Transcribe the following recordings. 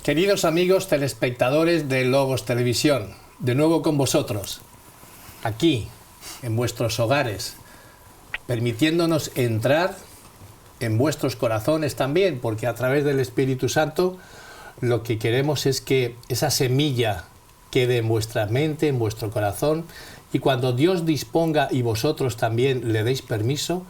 Queridos amigos telespectadores de Logos Televisión, de nuevo con vosotros, aquí, en vuestros hogares, permitiéndonos entrar en vuestros corazones también, porque a través del Espíritu Santo lo que queremos es que esa semilla quede en vuestra mente, en vuestro corazón, y cuando Dios disponga y vosotros también le deis permiso,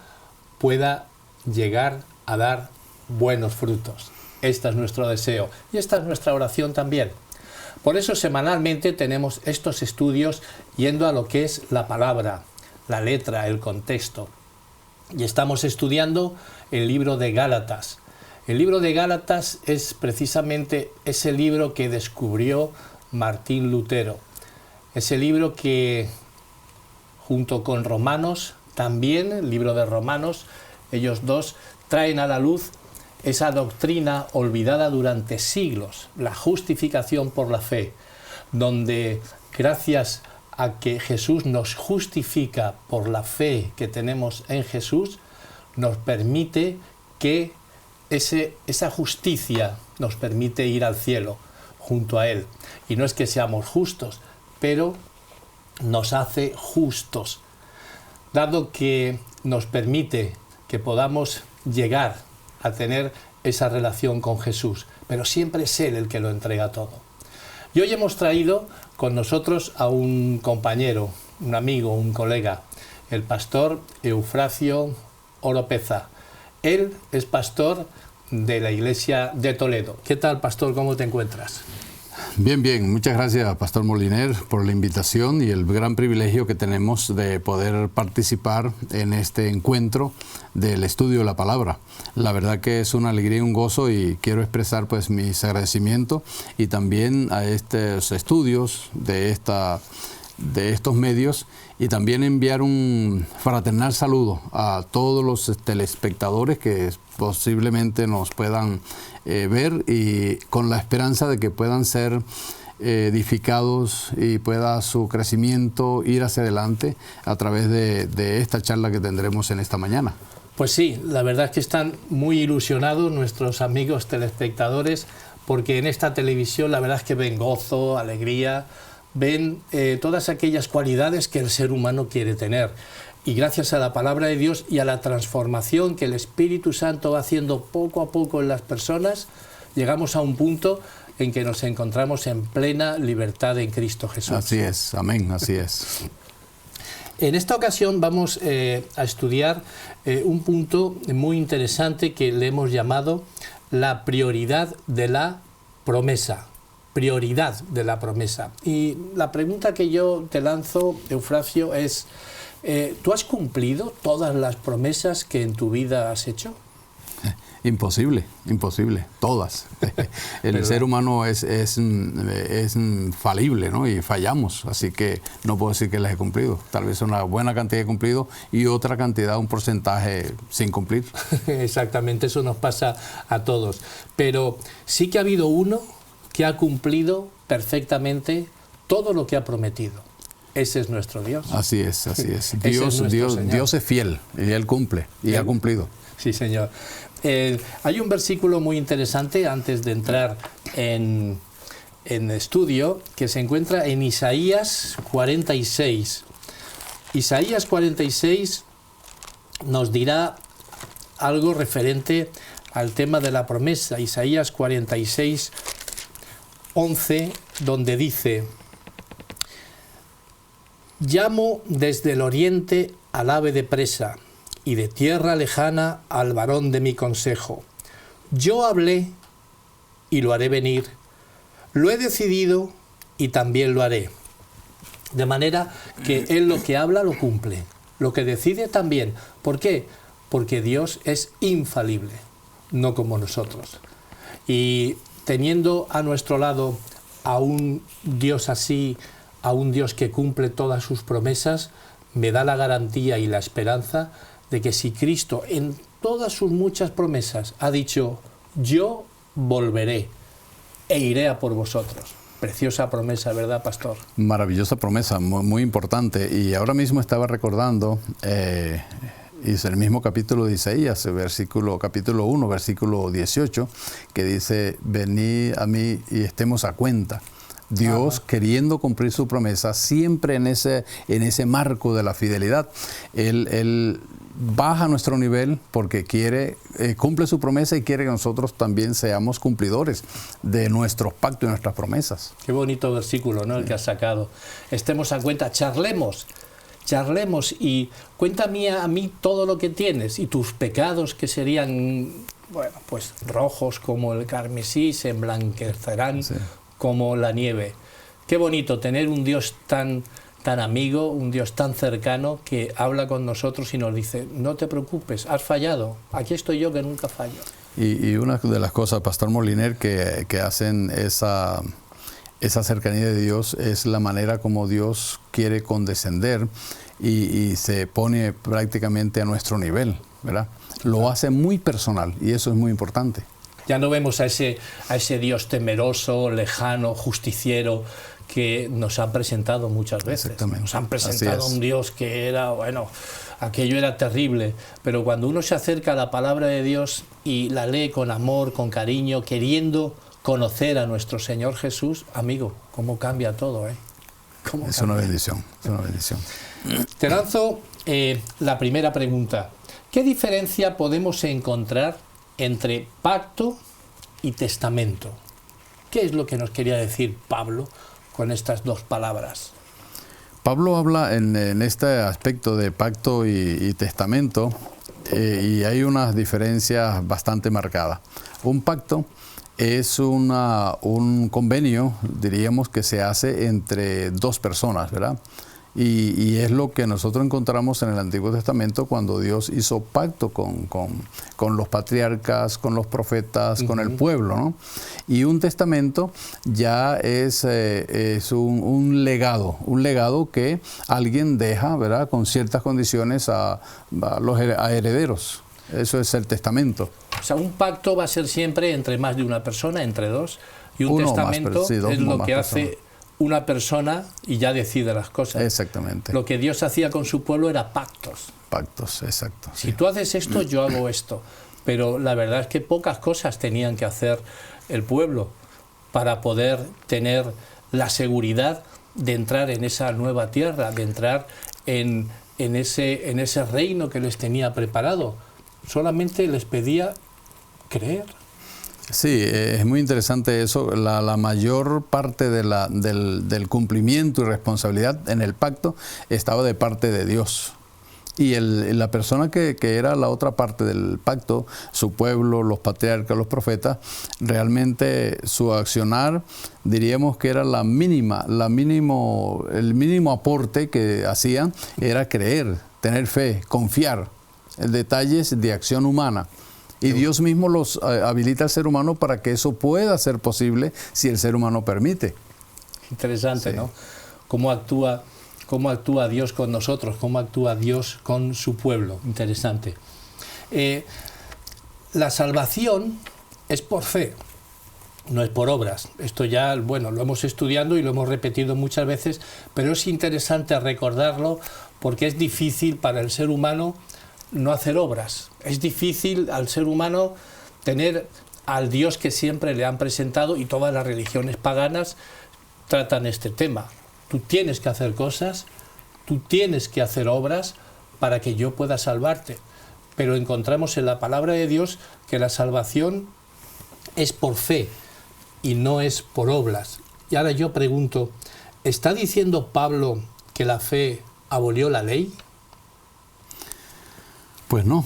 pueda llegar a dar buenos frutos. Este es nuestro deseo y esta es nuestra oración también. Por eso semanalmente tenemos estos estudios yendo a lo que es la palabra, la letra, el contexto. Y estamos estudiando el libro de Gálatas. El libro de Gálatas es precisamente ese libro que descubrió Martín Lutero. Ese libro que, junto con Romanos, también el libro de Romanos, ellos dos traen a la luz esa doctrina olvidada durante siglos, la justificación por la fe, donde gracias a que Jesús nos justifica por la fe que tenemos en Jesús, nos permite que esa justicia nos permite ir al cielo junto a Él. Y no es que seamos justos, pero nos hace justos, dado que nos permite que podamos llegar a tener esa relación con Jesús, pero siempre es Él el que lo entrega todo. Y hoy hemos traído con nosotros a un compañero, un amigo, un colega, el pastor Eufrasio Oropeza. Él es pastor de la iglesia de Toledo. ¿Qué tal, pastor? ¿Cómo te encuentras? Bien, bien. Muchas gracias, Pastor Moliner, por la invitación y el gran privilegio que tenemos de poder participar en este encuentro del estudio de la palabra. La verdad que es una alegría y un gozo, y quiero expresar pues mis agradecimientos y también a estos estudios de estos medios, y también enviar un fraternal saludo a todos los telespectadores que posiblemente nos puedan ver, y con la esperanza de que puedan ser edificados y pueda su crecimiento ir hacia adelante a través de esta charla que tendremos en esta mañana. Pues sí, la verdad es que están muy ilusionados nuestros amigos telespectadores, porque en esta televisión la verdad es que ven gozo, alegría, ven todas aquellas cualidades que el ser humano quiere tener. Y gracias a la palabra de Dios y a la transformación que el Espíritu Santo va haciendo poco a poco en las personas, llegamos a un punto en que nos encontramos en plena libertad en Cristo Jesús. Así es, amén, así es. En esta ocasión vamos a estudiar un punto muy interesante que le hemos llamado la prioridad de la promesa. Prioridad de la promesa. Y la pregunta que yo te lanzo, Eufrasio, es: ¿tú has cumplido todas las promesas que en tu vida has hecho? Imposible, imposible, todas. El ser humano es falible, ¿no? Y fallamos, así que no puedo decir que las he cumplido. Tal vez una buena cantidad he cumplido y otra cantidad, un porcentaje sin cumplir. Exactamente, eso nos pasa a todos. Pero sí que ha habido uno que ha cumplido perfectamente todo lo que ha prometido. Ese es nuestro Dios. Así es, así es. Dios es fiel y Él cumple y ha cumplido. Sí, Señor. Hay un versículo muy interesante antes de entrar en estudio, que se encuentra en Isaías 46. Isaías 46 nos dirá algo referente al tema de la promesa. Isaías 46, 11, donde dice: llamo desde el oriente al ave de presa, y de tierra lejana al varón de mi consejo. Yo hablé y lo haré venir, lo he decidido y también lo haré. De manera que Él lo que habla lo cumple, lo que decide también. ¿Por qué? Porque Dios es infalible, no como nosotros. Y teniendo a nuestro lado a un Dios así, a un Dios que cumple todas sus promesas, me da la garantía y la esperanza de que si Cristo en todas sus muchas promesas ha dicho: yo volveré e iré a por vosotros. Preciosa promesa, ¿verdad, pastor? Maravillosa promesa, muy, muy importante. Y ahora mismo estaba recordando Y es el mismo capítulo de Isaías, capítulo 1, versículo 18, que dice, venid a mí y estemos a cuenta. Dios, queriendo cumplir su promesa, siempre en ese marco de la fidelidad, Él baja nuestro nivel porque cumple su promesa y quiere que nosotros también seamos cumplidores de nuestros pactos y nuestras promesas. Qué bonito versículo, ¿no? Sí. El que has sacado. Estemos a cuenta, charlemos y cuéntame a mí todo lo que tienes y tus pecados que serían, bueno, pues rojos como el carmesí, se emblanquecerán como la nieve. Qué bonito tener un Dios tan amigo, un Dios tan cercano que habla con nosotros y nos dice, no te preocupes, has fallado, aquí estoy yo que nunca fallo. Y una de las cosas, Pastor Moliner, que hacen esa cercanía de Dios es la manera como Dios quiere condescender y se pone prácticamente a nuestro nivel, ¿verdad? Lo hace muy personal y eso es muy importante. Ya no vemos a ese Dios temeroso, lejano, justiciero que nos han presentado muchas veces. Nos han presentado un Dios que era, bueno, aquello era terrible, pero cuando uno se acerca a la palabra de Dios y la lee con amor, con cariño, queriendo conocer a nuestro Señor Jesús, amigo, cómo cambia todo, ¿eh? Es una bendición, es una bendición. Te lanzo la primera pregunta. ¿Qué diferencia podemos encontrar entre pacto y testamento? ¿Qué es lo que nos quería decir Pablo con estas dos palabras? Pablo habla en este aspecto de pacto y testamento y hay unas diferencias bastante marcadas. Un pacto es un convenio, diríamos, que se hace entre dos personas, ¿verdad? Y es lo que nosotros encontramos en el Antiguo Testamento cuando Dios hizo pacto con los patriarcas, con los profetas, con el pueblo, ¿no? Y un testamento ya es un legado que alguien deja, ¿verdad? Con ciertas condiciones a herederos. Eso es el testamento. O sea, un pacto va a ser siempre entre más de una persona, entre dos, y un testamento es lo que hace una persona y ya decide las cosas. Exactamente. Lo que Dios hacía con su pueblo era pactos. Pactos, exacto. Si tú haces esto, yo hago esto. Pero la verdad es que pocas cosas tenían que hacer el pueblo para poder tener la seguridad de entrar en esa nueva tierra, de entrar en ese reino que les tenía preparado. Solamente les pedía creer. Sí, es muy interesante eso. La mayor parte del cumplimiento y responsabilidad en el pacto estaba de parte de Dios. Y la persona que era la otra parte del pacto, su pueblo, los patriarcas, los profetas, realmente su accionar, diríamos que era el mínimo aporte que hacían era creer, tener fe, confiar en detalles de acción humana. Y Dios mismo los habilita al ser humano para que eso pueda ser posible si el ser humano permite. Interesante, sí, ¿no? Cómo actúa Dios con nosotros, cómo actúa Dios con su pueblo. Interesante. La salvación es por fe, no es por obras. Esto ya, bueno, lo hemos estudiado y lo hemos repetido muchas veces, pero es interesante recordarlo porque es difícil para el ser humano no hacer obras. Es difícil al ser humano tener al Dios que siempre le han presentado, y todas las religiones paganas tratan este tema. Tú tienes que hacer cosas, tú tienes que hacer obras para que yo pueda salvarte. Pero encontramos en la palabra de Dios que la salvación es por fe y no es por obras. Y ahora yo pregunto, ¿está diciendo Pablo que la fe abolió la ley? Pues no.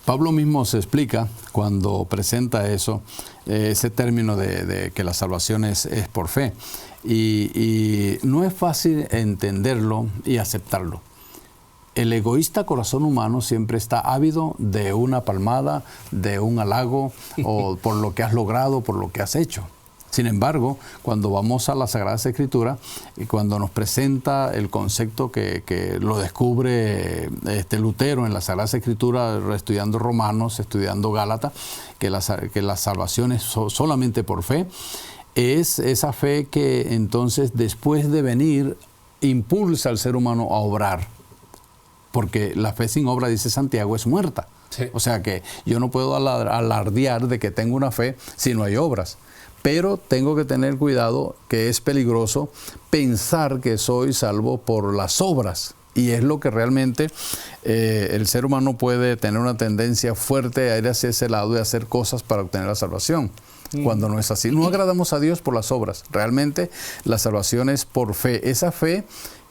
Pablo mismo se explica cuando presenta eso, ese término de que la salvación es por fe. Y no es fácil entenderlo y aceptarlo. El egoísta corazón humano siempre está ávido de una palmada, de un halago, o por lo que has logrado, por lo que has hecho. Sin embargo, cuando vamos a la Sagrada Escritura y cuando nos presenta el concepto que lo descubre Lutero en la Sagrada Escritura, estudiando Romanos, estudiando Gálatas, que la salvación es solamente por fe, es esa fe que entonces después de venir impulsa al ser humano a obrar. porque la fe sin obra, dice Santiago, es muerta. Sí. O sea que yo no puedo alardear de que tengo una fe si no hay obras. Pero tengo que tener cuidado, que es peligroso pensar que soy salvo por las obras. Y es lo que realmente el ser humano puede tener una tendencia fuerte a ir hacia ese lado y hacer cosas para obtener la salvación. Cuando no es así. No agradamos a Dios por las obras. Realmente la salvación es por fe. Esa fe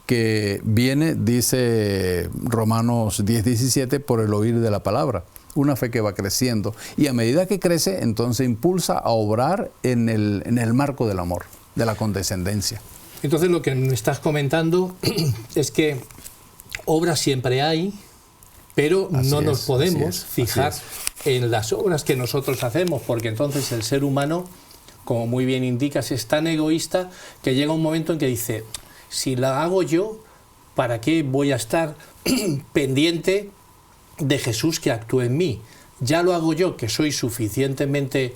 que viene, dice Romanos 10:17, por el oír de la palabra. Una fe que va creciendo. Y a medida que crece, entonces impulsa a obrar en el marco del amor, de la condescendencia. Entonces lo que me estás comentando es que obras siempre hay, pero no nos podemos fijar en las obras que nosotros hacemos, porque entonces el ser humano, como muy bien indicas, es tan egoísta que llega un momento en que dice, si la hago yo, ¿para qué voy a estar pendiente de Jesús que actúe en mí? Ya lo hago yo, que soy suficientemente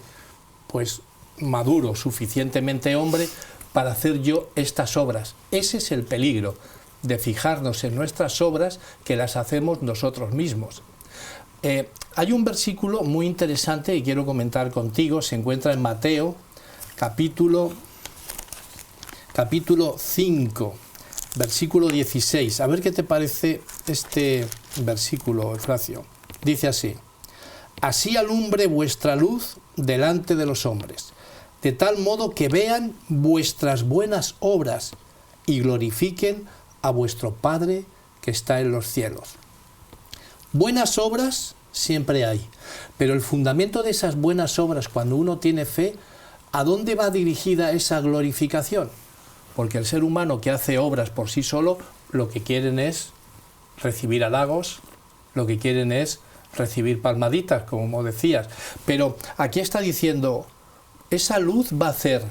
pues maduro, suficientemente hombre para hacer yo estas obras. Ese es el peligro de fijarnos en nuestras obras, que las hacemos nosotros mismos. Hay un versículo muy interesante que quiero comentar contigo, se encuentra en Mateo, capítulo 5, versículo 16. A ver qué te parece este versículo, Efracio. Dice así: así alumbre vuestra luz delante de los hombres, de tal modo que vean vuestras buenas obras y glorifiquen a vuestro Padre que está en los cielos. Buenas obras siempre hay, pero el fundamento de esas buenas obras, cuando uno tiene fe, ¿a dónde va dirigida esa glorificación? Porque el ser humano que hace obras por sí solo, lo que quieren es recibir halagos, lo que quieren es recibir palmaditas, como decías. Pero aquí está diciendo, esa luz va a hacer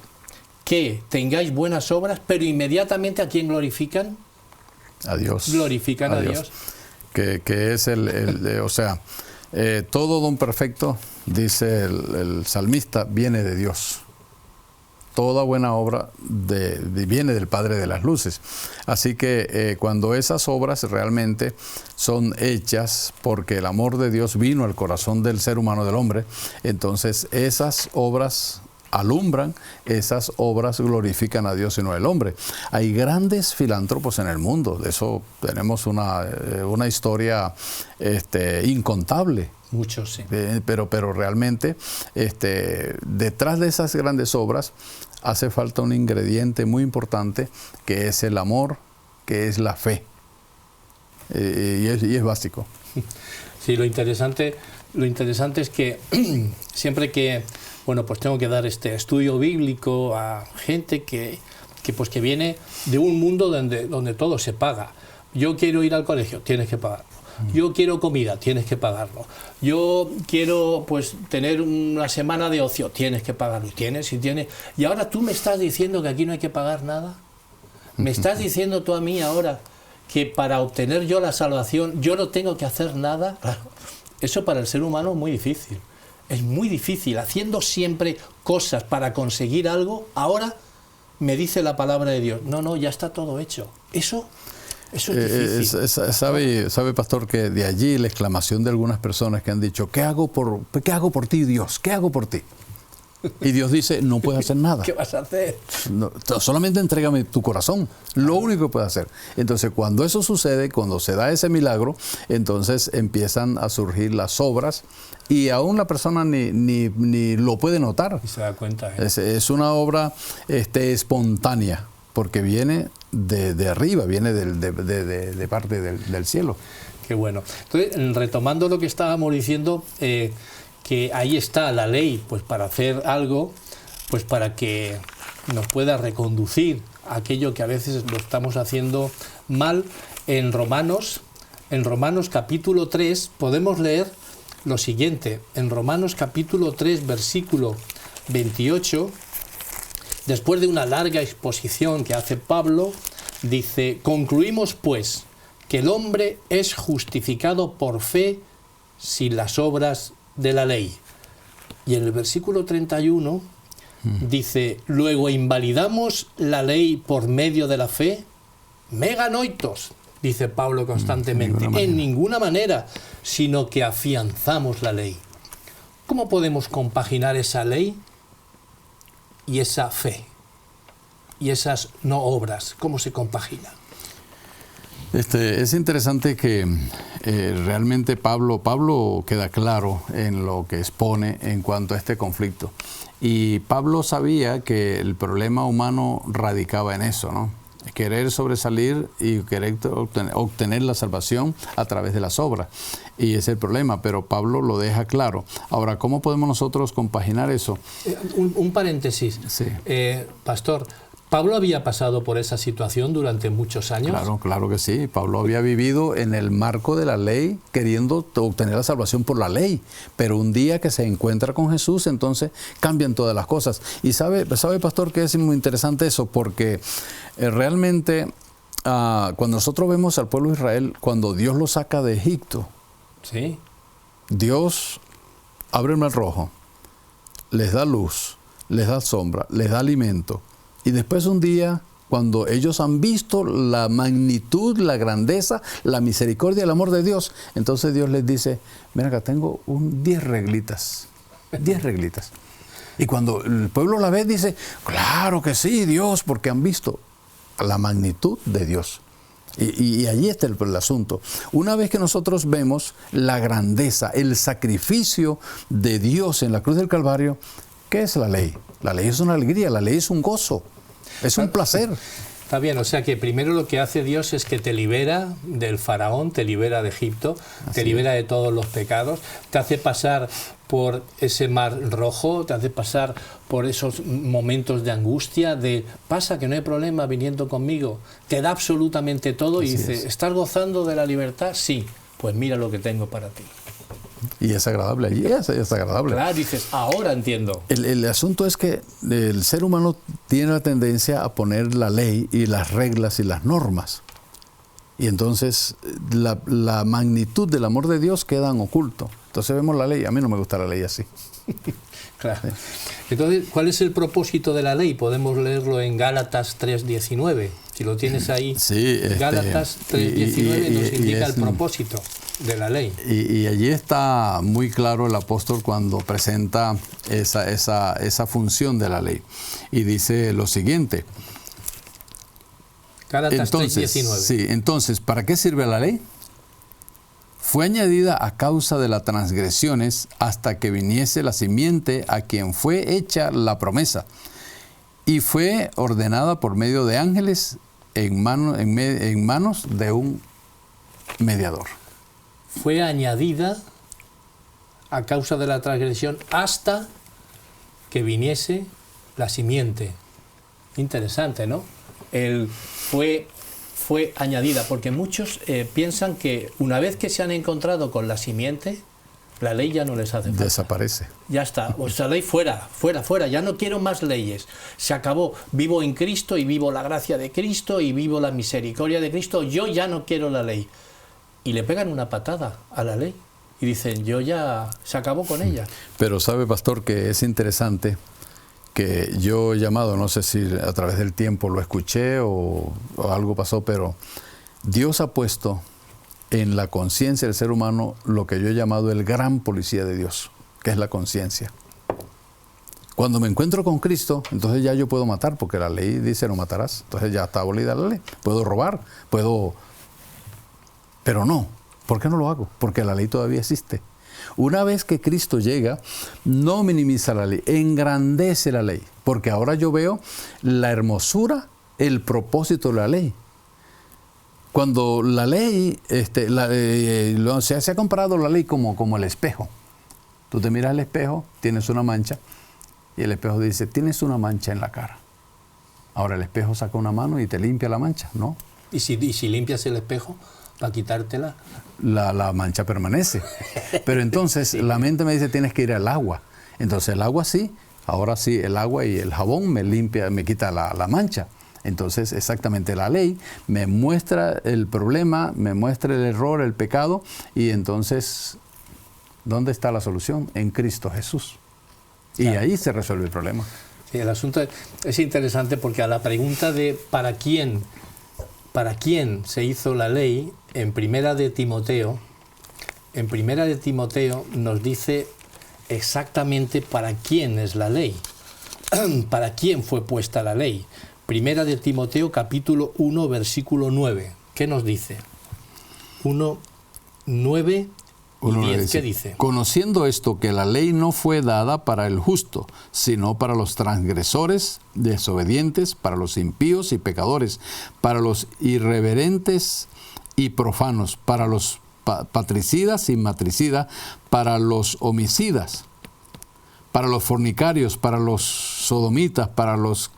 que tengáis buenas obras, pero inmediatamente ¿a quién glorifican? A Dios. Glorifican a Dios. Que es o sea, todo don perfecto, dice el salmista, viene de Dios. Toda buena obra viene del Padre de las luces. Así que cuando esas obras realmente son hechas porque el amor de Dios vino al corazón del ser humano, del hombre, entonces esas obras alumbran, esas obras glorifican a Dios y no al hombre. Hay grandes filántropos en el mundo, de eso tenemos una historia incontable. Muchos, sí. Pero realmente detrás de esas grandes obras hace falta un ingrediente muy importante, que es el amor, que es la fe. Y es básico. Sí, lo interesante es que siempre que, bueno, pues tengo que dar este estudio bíblico a gente que viene de un mundo donde todo se paga. Yo quiero ir al colegio, tienes que pagarlo. Yo quiero comida, tienes que pagarlo. Yo quiero pues tener una semana de ocio, tienes que pagarlo. Tienes. Y ahora tú me estás diciendo que aquí no hay que pagar nada. Me estás diciendo tú a mí ahora que para obtener yo la salvación yo no tengo que hacer nada. Claro, eso para el ser humano es muy difícil. Es muy difícil. Haciendo siempre cosas para conseguir algo, ahora me dice la palabra de Dios, no, ya está todo hecho. Eso es difícil. Sabe, pastor, que de allí la exclamación de algunas personas que han dicho, ¿qué hago por ti, Dios? ¿Qué hago por ti? Y Dios dice, no puedes hacer nada. ¿Qué vas a hacer? No, solamente entrégame tu corazón, lo único que puedes hacer. Entonces, cuando eso sucede, cuando se da ese milagro, entonces empiezan a surgir las obras y aún la persona ni lo puede notar. Y se da cuenta. Es una obra espontánea, porque viene de arriba, viene de parte del cielo. Qué bueno. Entonces, retomando lo que estábamos diciendo, que ahí está la ley, pues para hacer algo, pues para que nos pueda reconducir a aquello que a veces lo estamos haciendo mal. En Romanos capítulo 3 podemos leer lo siguiente. En Romanos capítulo 3, versículo 28, después de una larga exposición que hace Pablo, dice, concluimos pues que el hombre es justificado por fe sin las obras de la ley. Y en el versículo 31 dice, luego invalidamos la ley por medio de la fe, meganoitos, dice Pablo constantemente. En ninguna manera, sino que afianzamos la ley. ¿Cómo podemos compaginar esa ley y esa fe? Y esas no obras, ¿cómo se compaginan? Es interesante que realmente Pablo queda claro en lo que expone en cuanto a este conflicto. Y Pablo sabía que el problema humano radicaba en eso, ¿no? Querer sobresalir y querer obtener la salvación a través de las obras. Y ese es el problema, pero Pablo lo deja claro. Ahora, ¿cómo podemos nosotros compaginar eso? Un paréntesis. Sí. Pastor, ¿Pablo había pasado por esa situación durante muchos años? Claro que sí. Pablo había vivido en el marco de la ley, queriendo obtener la salvación por la ley. Pero un día que se encuentra con Jesús, entonces cambian todas las cosas. Y sabe, pastor, que es muy interesante eso, porque realmente cuando nosotros vemos al pueblo de Israel, cuando Dios lo saca de Egipto, ¿sí? Dios abre el mar rojo, les da luz, les da sombra, les da alimento. Y después un día, cuando ellos han visto la magnitud, la grandeza, la misericordia, el amor de Dios, entonces Dios les dice, mira acá, tengo 10 reglitas, 10 reglitas. Y cuando el pueblo la ve, dice, claro que sí, Dios, porque han visto la magnitud de Dios. Y allí está el asunto. Una vez que nosotros vemos la grandeza, el sacrificio de Dios en la cruz del Calvario, ¿qué es la ley? La ley es una alegría, la ley es un gozo, es un placer. Está bien, o sea que primero lo que hace Dios es que te libera del faraón, te libera de Egipto, te libera de todos los pecados, te hace pasar por ese mar rojo, te hace pasar por esos momentos de angustia, de pasa que no hay problema viniendo conmigo, te da absolutamente todo y dice, ¿estás gozando de la libertad? Sí, pues mira lo que tengo para ti. Y es agradable, allí es agradable. Claro, dices, ahora entiendo. El asunto es que el ser humano tiene la tendencia a poner la ley y las reglas y las normas. Y entonces la magnitud del amor de Dios queda en oculto. Entonces vemos la ley, a mí no me gusta la ley así. Claro. Entonces, ¿cuál es el propósito de la ley? Podemos leerlo en Gálatas 3:19. Si lo tienes ahí, sí, Gálatas 3:19 nos indica el propósito de la ley. Y allí está muy claro el apóstol cuando presenta esa función de la ley. Y dice lo siguiente. Gálatas 3:19. Sí, entonces, ¿para qué sirve la ley? Fue añadida a causa de las transgresiones hasta que viniese la simiente a quien fue hecha la promesa. Y fue ordenada por medio de ángeles en manos de un mediador. Fue añadida a causa de la transgresión hasta que viniese la simiente. Interesante, ¿no? Fue añadida, porque muchos piensan que una vez que se han encontrado con la simiente, la ley ya no les hace falta. Desaparece. Ya está, o sea, ley fuera, ya no quiero más leyes. Se acabó, vivo en Cristo y vivo la gracia de Cristo y vivo la misericordia de Cristo, yo ya no quiero la ley. Y le pegan una patada a la ley y dicen, yo ya, se acabó con ella. Pero sabe, pastor, que es interesante que yo he llamado, no sé si a través del tiempo lo escuché o algo pasó, pero Dios ha puesto en la conciencia del ser humano lo que yo he llamado el gran policía de Dios, que es la conciencia. Cuando me encuentro con Cristo, entonces ya yo puedo matar, porque la ley dice no matarás, entonces ya está abolida la ley. Puedo robar, pero no. ¿Por qué no lo hago? Porque la ley todavía existe. Una vez que Cristo llega, no minimiza la ley, engrandece la ley, porque ahora yo veo la hermosura, el propósito de la ley. Cuando la ley, se ha comparado la ley como el espejo. Tú te miras al espejo, tienes una mancha, y el espejo dice, tienes una mancha en la cara. Ahora el espejo saca una mano y te limpia la mancha, ¿no? ¿Y si limpias el espejo para quitártela? La mancha permanece. Pero entonces sí. La mente me dice, tienes que ir al agua. Entonces el agua sí, ahora sí, el agua y el jabón me limpia, me quita la mancha. Entonces exactamente la ley me muestra el problema, me muestra el error, el pecado, y entonces, ¿dónde está la solución? En Cristo Jesús. Y claro, ahí se resuelve el problema. Sí, el asunto es interesante porque a la pregunta de ¿para quién para quién se hizo la ley, en Primera de Timoteo nos dice exactamente para quién es la ley, para quién fue puesta la ley. Primera de Timoteo, capítulo 1, versículo 9. ¿Qué nos dice? 1, 9 y 10. ¿Qué dice? Conociendo esto, que la ley no fue dada para el justo, sino para los transgresores, desobedientes, para los impíos y pecadores, para los irreverentes y profanos, para los patricidas y matricidas, para los homicidas, para los fornicarios, para los sodomitas, para los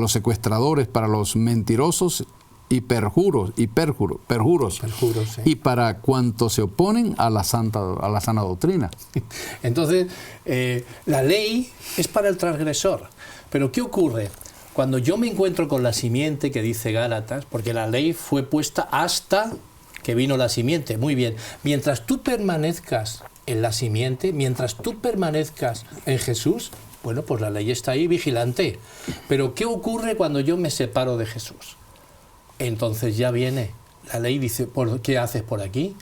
secuestradores, para los mentirosos y perjuros, sí. Y para cuantos se oponen a la sana doctrina. Entonces, la ley es para el transgresor. Pero ¿qué ocurre? Cuando yo me encuentro con la simiente que dice Gálatas, porque la ley fue puesta hasta que vino la simiente, muy bien. Mientras tú permanezcas en la simiente, mientras tú permanezcas en Jesús, bueno, pues la ley está ahí vigilante. Pero ¿qué ocurre cuando yo me separo de Jesús? Entonces ya viene la ley, dice, ¿qué haces por aquí?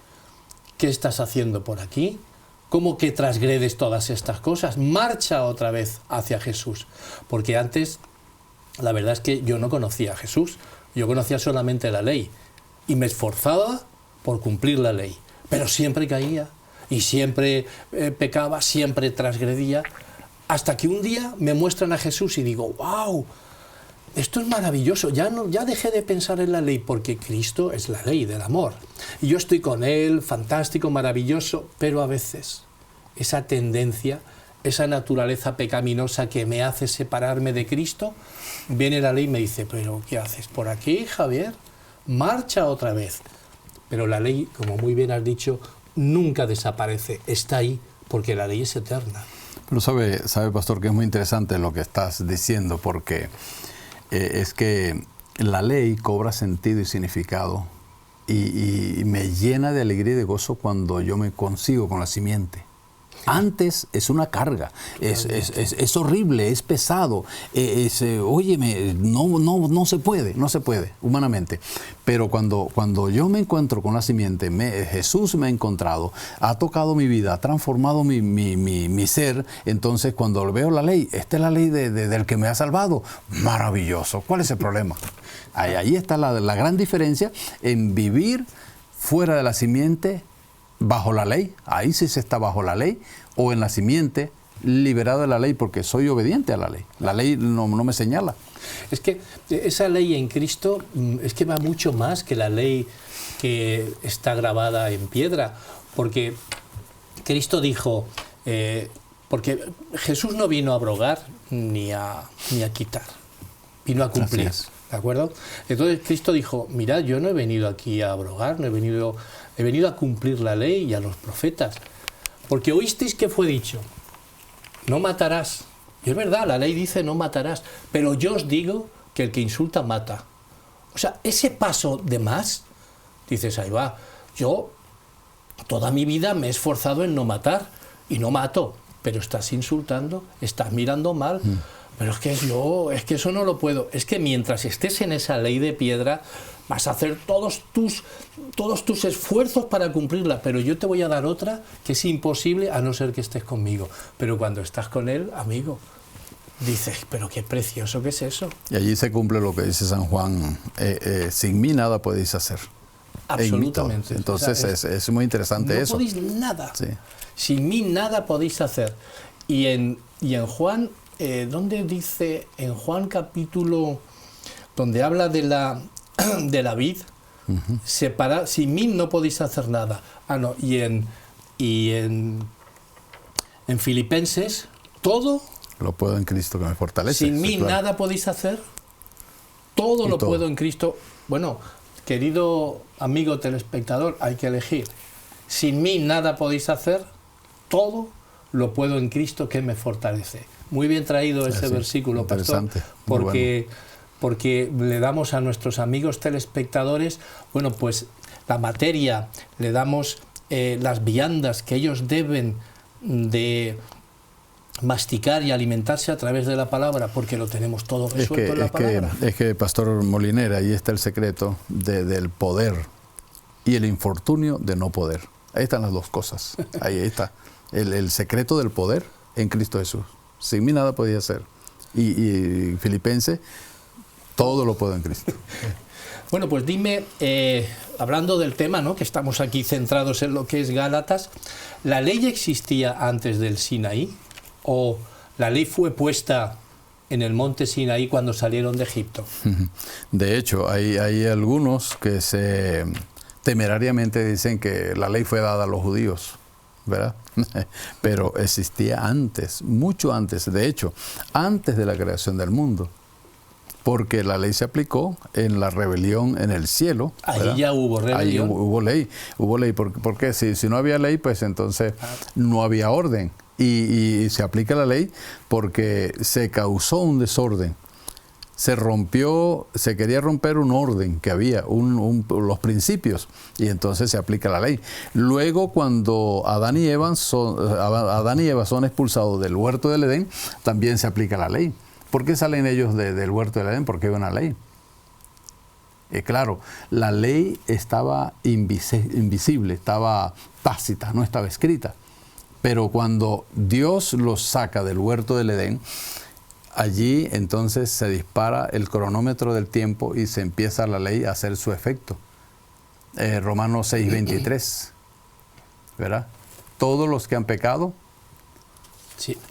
¿Qué estás haciendo por aquí? ¿Cómo que transgredes todas estas cosas? Marcha otra vez hacia Jesús. Porque antes, la verdad es que yo no conocía a Jesús, yo conocía solamente la ley. Y me esforzaba por cumplir la ley, pero siempre caía. Y siempre pecaba, siempre transgredía, hasta que un día me muestran a Jesús y digo, ¡wow! Esto es maravilloso, ya dejé de pensar en la ley, porque Cristo es la ley del amor. Y yo estoy con Él, fantástico, maravilloso, pero a veces esa tendencia, esa naturaleza pecaminosa que me hace separarme de Cristo, viene la ley y me dice, ¿pero qué haces por aquí, Javier? Marcha otra vez. Pero la ley, como muy bien has dicho, nunca desaparece, está ahí, porque la ley es eterna. Pero sabe, pastor, que es muy interesante lo que estás diciendo, porque es que la ley cobra sentido y significado y me llena de alegría y de gozo cuando yo me consigo con la simiente. Antes es una carga, es horrible, es pesado, óyeme, no se puede humanamente. Pero cuando yo me encuentro con la simiente, Jesús me ha encontrado, ha tocado mi vida, ha transformado mi ser. Entonces cuando veo la ley, esta es la ley del que me ha salvado, maravilloso. ¿Cuál es el problema? Ahí está la gran diferencia en vivir fuera de la simiente, bajo la ley, ahí sí se está bajo la ley, o en la simiente, liberado de la ley porque soy obediente a la ley. La ley no me señala. Es que esa ley en Cristo es que va mucho más que la ley que está grabada en piedra, porque Cristo dijo, porque Jesús no vino a abrogar ni a quitar, vino a cumplir. ¿De acuerdo? Entonces Cristo dijo, mirad, yo no he venido aquí a abrogar, he venido a cumplir la ley y a los profetas. Porque oísteis que fue dicho, no matarás. Y es verdad, la ley dice no matarás, pero yo os digo que el que insulta mata. O sea, ese paso de más, dices, ahí va, yo toda mi vida me he esforzado en no matar y no mato, pero estás insultando, estás mirando mal. Pero es que eso no lo puedo. Es que mientras estés en esa ley de piedra, vas a hacer todos tus esfuerzos para cumplirla, pero yo te voy a dar otra que es imposible a no ser que estés conmigo. Pero cuando estás con Él, amigo, dices, pero qué precioso que es eso. Y allí se cumple lo que dice San Juan, sin mí nada podéis hacer. Absolutamente. Entonces o sea, es muy interesante eso. No podéis nada. Sí. Sin mí nada podéis hacer. Y en Juan... ¿dónde dice? En Juan capítulo, donde habla de la vid, separar, sin mí no podéis hacer nada. No, y en Filipenses, todo... Lo puedo en Cristo que me fortalece. Sin mí claro. Nada podéis hacer, todo lo puedo en Cristo. Bueno, querido amigo telespectador, hay que elegir. Sin mí nada podéis hacer, todo lo puedo en Cristo que me fortalece. Muy bien traído ese versículo, pastor, porque le damos a nuestros amigos telespectadores, bueno, pues la materia, le damos las viandas que ellos deben de masticar y alimentarse a través de la palabra, porque lo tenemos todo resuelto en la palabra. Es que, Pastor Moliner, ahí está el secreto del poder y el infortunio de no poder. Ahí están las dos cosas. Ahí está. El secreto del poder en Cristo Jesús. Sin mí nada podía hacer. Y Filipenses, todo lo puedo en Cristo. Bueno, pues dime, hablando del tema, ¿no?, que estamos aquí centrados en lo que es Gálatas, ¿la ley existía antes del Sinaí? ¿O la ley fue puesta en el monte Sinaí cuando salieron de Egipto? De hecho, hay algunos que temerariamente dicen que la ley fue dada a los judíos, ¿verdad? Pero existía antes, mucho antes, de hecho, antes de la creación del mundo. Porque la ley se aplicó en la rebelión en el cielo. ¿verdad? Ahí ya hubo rebelión. Ahí hubo ley. Porque si no había ley, pues entonces no había orden. Y se aplica la ley porque se causó un desorden. Se quería romper un orden que había, los principios, y entonces se aplica la ley. Luego, cuando Adán y Eva son expulsados del huerto del Edén, también se aplica la ley. ¿Por qué salen ellos del huerto del Edén? Porque hay una ley. Claro, la ley estaba invisible, estaba tácita, no estaba escrita. Pero cuando Dios los saca del huerto del Edén, allí entonces se dispara el cronómetro del tiempo y se empieza la ley a hacer su efecto. Romanos 6:23, ¿verdad? Todos los que han pecado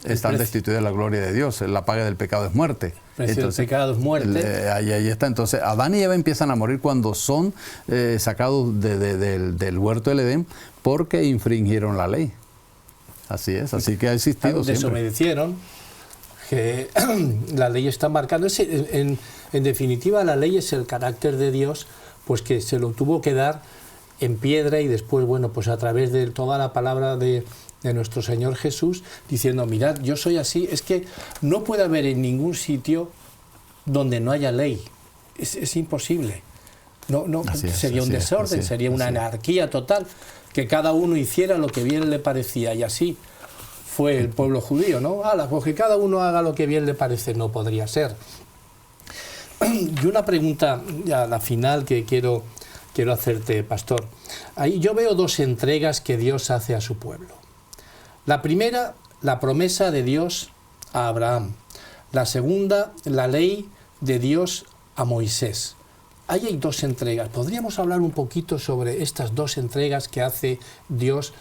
están destituidos de la gloria de Dios. La paga del pecado es muerte. El pecado es muerte. Ahí está. Entonces, Adán y Eva empiezan a morir cuando son sacados del huerto del Edén porque infringieron la ley. Así es, así que ha existido siempre. Desobedecieron, que la ley está marcando. En definitiva, la ley es el carácter de Dios, pues que se lo tuvo que dar en piedra y después, bueno, pues a través de toda la palabra de nuestro Señor Jesús, diciendo, mirad, yo soy así. Es que no puede haber en ningún sitio donde no haya ley. Es imposible. Sería un desorden, sería una anarquía total, que cada uno hiciera lo que bien le parecía, y así fue el pueblo judío, ¿no? Pues que cada uno haga lo que bien le parece, no podría ser. Y una pregunta, ya la final, que quiero hacerte, pastor. Ahí yo veo dos entregas que Dios hace a su pueblo. La primera, la promesa de Dios a Abraham. La segunda, la ley de Dios a Moisés. Ahí hay dos entregas. ¿Podríamos hablar un poquito sobre estas dos entregas que hace Dios,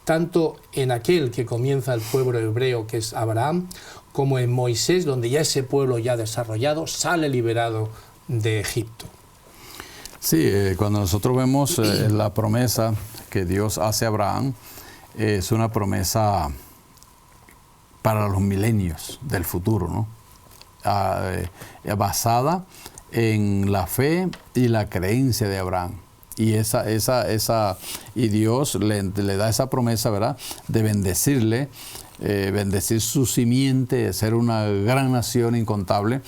tanto en aquel que comienza el pueblo hebreo, que es Abraham, como en Moisés, donde ya ese pueblo ya desarrollado sale liberado de Egipto? Sí, cuando nosotros vemos la promesa que Dios hace a Abraham, es una promesa para los milenios del futuro, ¿no? Basada en la fe y la creencia de Abraham. Y y Dios le da esa promesa, ¿verdad?, de bendecirle, bendecir su simiente, de ser una gran nación incontable,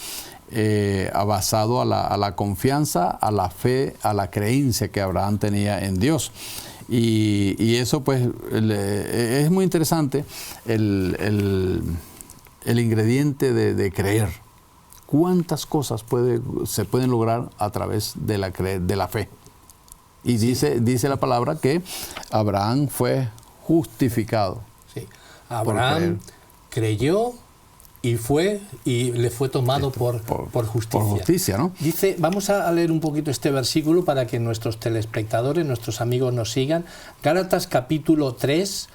basado a la confianza, a la fe, a la creencia que Abraham tenía en Dios. Y eso pues es muy interesante, el ingrediente de creer. ¿Cuántas cosas se pueden lograr a través de la fe? Y dice la palabra que Abraham fue justificado. Sí. Abraham creyó y le fue tomado por justicia. Por justicia, ¿no? Dice, vamos a leer un poquito este versículo para que nuestros telespectadores, nuestros amigos nos sigan. Gálatas capítulo 3,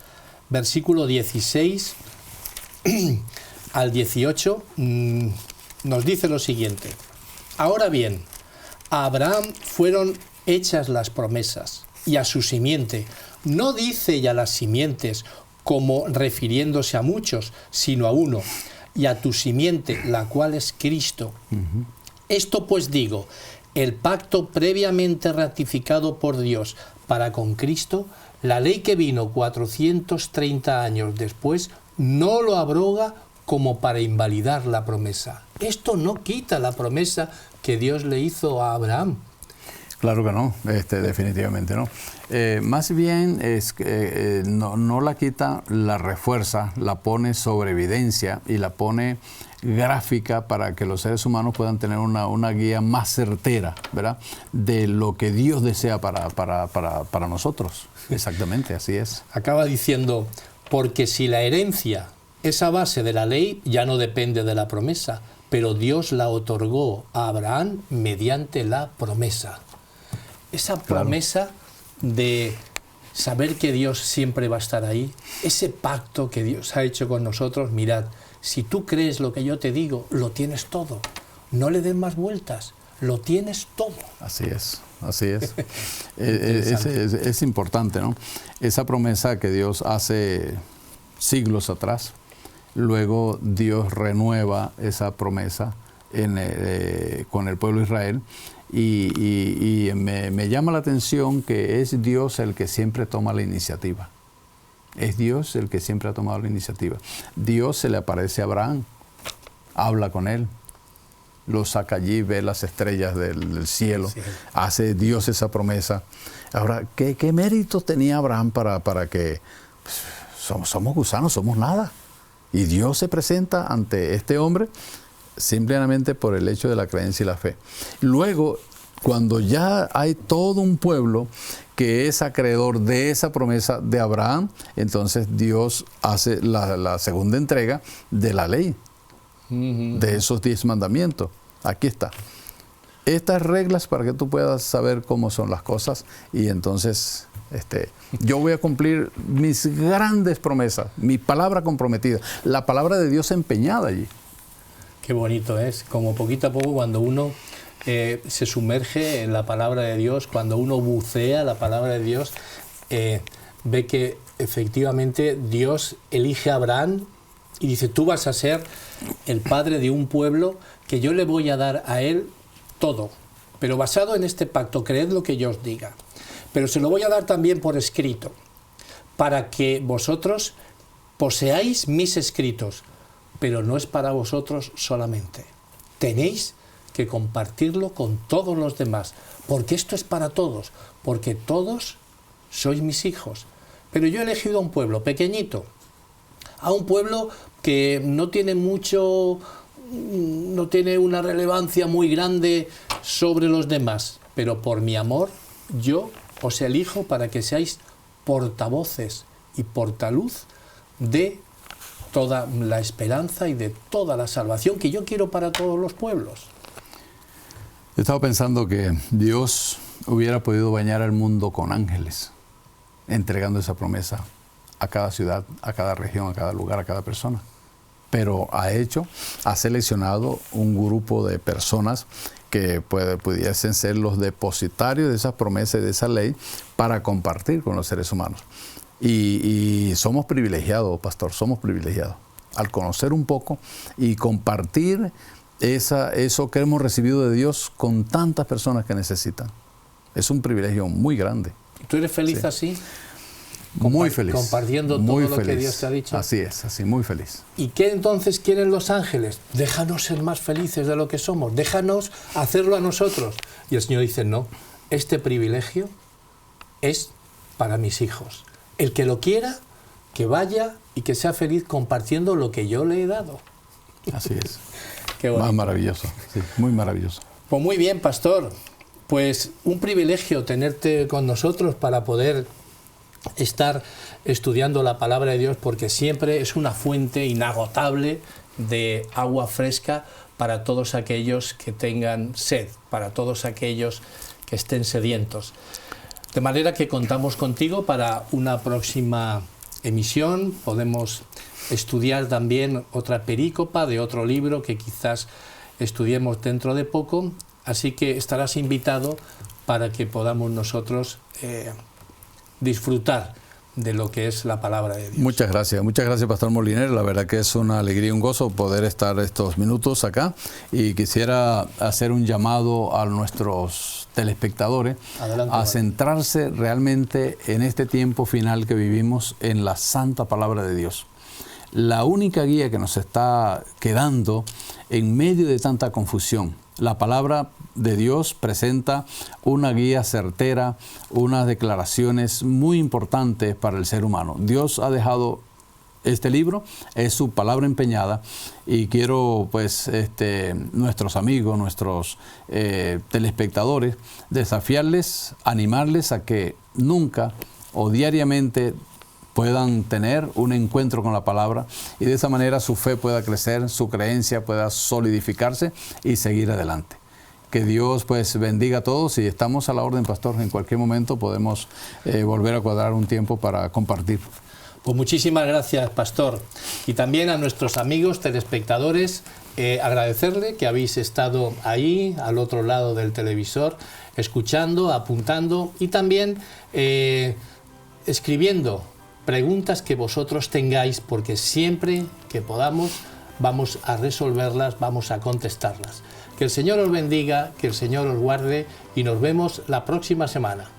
versículo 16 al 18, nos dice lo siguiente. Ahora bien, a Abraham fueron hechas las promesas, y a su simiente. No dice ya las simientes como refiriéndose a muchos, sino a uno, y a tu simiente, la cual es Cristo. Esto pues digo, el pacto previamente ratificado por Dios para con Cristo, la ley que vino 430 años después, no lo abroga como para invalidar la promesa. Esto no quita la promesa que Dios le hizo a Abraham. Claro que no, definitivamente no. Más bien es que no la quita, la refuerza, la pone sobre evidencia y la pone gráfica para que los seres humanos puedan tener una guía más certera, ¿verdad?, de lo que Dios desea para nosotros. Exactamente, así es. Acaba diciendo, porque si la herencia es a base de la ley, ya no depende de la promesa, pero Dios la otorgó a Abraham mediante la promesa. Esa promesa de saber que Dios siempre va a estar ahí, ese pacto que Dios ha hecho con nosotros, mirad, si tú crees lo que yo te digo, lo tienes todo. No le des más vueltas, lo tienes todo. Así es, así es. Es importante, ¿no? Esa promesa que Dios hace siglos atrás, luego Dios renueva esa promesa con el pueblo de Israel. Y me llama la atención que es Dios el que siempre toma la iniciativa. Es Dios el que siempre ha tomado la iniciativa. Dios se le aparece a Abraham, habla con él, lo saca allí, ve las estrellas del cielo, sí. Hace Dios esa promesa. Ahora, ¿qué mérito tenía Abraham para que somos gusanos, somos nada? Y Dios se presenta ante este hombre simplemente por el hecho de la creencia y la fe. Luego, cuando ya hay todo un pueblo que es acreedor de esa promesa de Abraham, entonces Dios hace la segunda entrega de la ley, de esos 10 mandamientos. Aquí está. Estas reglas para que tú puedas saber cómo son las cosas y entonces yo voy a cumplir mis grandes promesas, mi palabra comprometida, la palabra de Dios empeñada allí. Qué bonito es, como poquito a poco cuando uno se sumerge en la palabra de Dios, cuando uno bucea la palabra de Dios, ve que efectivamente Dios elige a Abraham y dice, tú vas a ser el padre de un pueblo que yo le voy a dar a él todo, pero basado en este pacto, creed lo que yo os diga, pero se lo voy a dar también por escrito, para que vosotros poseáis mis escritos, pero no es para vosotros solamente. Tenéis que compartirlo con todos los demás, porque esto es para todos, porque todos sois mis hijos. Pero yo he elegido a un pueblo pequeñito, a un pueblo que no tiene una relevancia muy grande sobre los demás, pero por mi amor yo os elijo para que seáis portavoces y portaluz de toda la esperanza y de toda la salvación que yo quiero para todos los pueblos. He estado pensando que Dios hubiera podido bañar al mundo con ángeles, entregando esa promesa a cada ciudad, a cada región, a cada lugar, a cada persona. Pero ha seleccionado un grupo de personas que pudiesen ser los depositarios de esas promesas y de esa ley para compartir con los seres humanos. Y somos privilegiados, pastor, somos privilegiados al conocer un poco y compartir eso que hemos recibido de Dios con tantas personas que necesitan. Es un privilegio muy grande. ¿Tú eres feliz así? Muy feliz. Compartiendo todo lo que Dios te ha dicho. Así es, así, muy feliz. ¿Y qué entonces quieren los ángeles? Déjanos ser más felices de lo que somos, déjanos hacerlo a nosotros. Y el Señor dice, no, este privilegio es para mis hijos. El que lo quiera, que vaya y que sea feliz compartiendo lo que yo le he dado. Así es. Qué bonito. Más maravilloso, sí, muy maravilloso. Pues muy bien, pastor. Pues un privilegio tenerte con nosotros para poder estar estudiando la palabra de Dios, porque siempre es una fuente inagotable de agua fresca para todos aquellos que tengan sed, para todos aquellos que estén sedientos. De manera que contamos contigo para una próxima emisión. Podemos estudiar también otra perícopa de otro libro que quizás estudiemos dentro de poco, así que estarás invitado para que podamos nosotros disfrutar de lo que es la palabra de Dios. Muchas gracias, Pastor Moliner. La verdad que es una alegría y un gozo poder estar estos minutos acá, y quisiera hacer un llamado a nuestros telespectadores. Adelante, a centrarse realmente en este tiempo final que vivimos en la santa palabra de Dios. La única guía que nos está quedando en medio de tanta confusión. La palabra de Dios presenta una guía certera, unas declaraciones muy importantes para el ser humano. Dios ha dejado este libro, es su palabra empeñada, y quiero pues nuestros amigos, nuestros telespectadores, desafiarles, animarles a que nunca o diariamente puedan tener un encuentro con la palabra, y de esa manera su fe pueda crecer, su creencia pueda solidificarse y seguir adelante. Que Dios pues bendiga a todos, y estamos a la orden, pastor. En cualquier momento podemos volver a cuadrar un tiempo para compartir. Pues muchísimas gracias, pastor. Y también a nuestros amigos telespectadores, agradecerle que habéis estado ahí, al otro lado del televisor, escuchando, apuntando y también escribiendo preguntas que vosotros tengáis, porque siempre que podamos vamos a resolverlas, vamos a contestarlas. Que el Señor os bendiga, que el Señor os guarde, y nos vemos la próxima semana.